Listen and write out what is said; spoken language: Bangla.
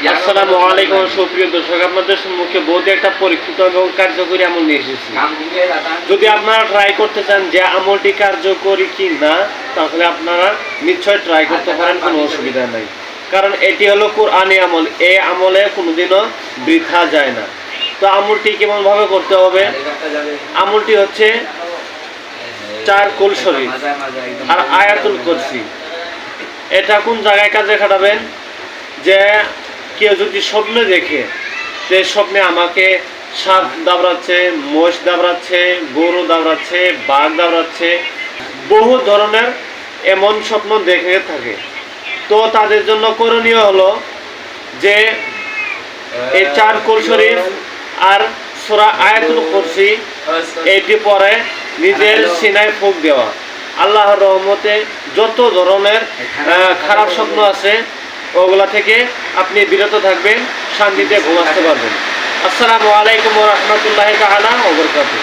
আসসালামু আলাইকুম সুপ্রিয় দর্শক, আপনাদের সম্মুখে বহুত একটা পরীক্ষিত এবং কার্যকরী আমল নিয়ে এসেছি। যদি আপনারা ট্রাই করতে চান যে আমলটি কার্যকরী কি না, তাহলে আপনারা নিশ্চয় ট্রাই করতে পারেন, কোনো অসুবিধা নাই। কারণ এটি হলো কোরআনী আমল, এই আমলে কোনোদিনও বৃথা যায় না। তো আমলটি কেমন ভাবে করতে হবে? আমলটি হচ্ছে 4 কুল শরীফ আর আয়াতুল কুরসি। এটা কোন জায়গায় কাজে খাটাবেন? যে কেউ যদি স্বপ্নে দেখে যে স্বপ্নে আমাকে সাপ দাবড়াচ্ছে, মোষ দাবড়াচ্ছে, গরু দাবড়াচ্ছে, বাঘ দাবড়াচ্ছে, বহু ধরনের এমন স্বপ্ন দেখে থাকে, তো তাদের জন্য করণীয় হলো যে এই 4 কুল শরীফ আর সূরা আয়াতুল কুরসি এইটি পরে নিজের সিনায় ফুঁক দেওয়া। আল্লাহর রহমতে যত ধরনের খারাপ স্বপ্ন আছে ওগুলা থেকে আপনি বিরত থাকবেন, শান্তিতে ঘুমাতে পারবেন। আসসালামু আলাইকুম ওয়া রাহমাতুল্লাহি তাআলা ওয়া বারাকাতুহু।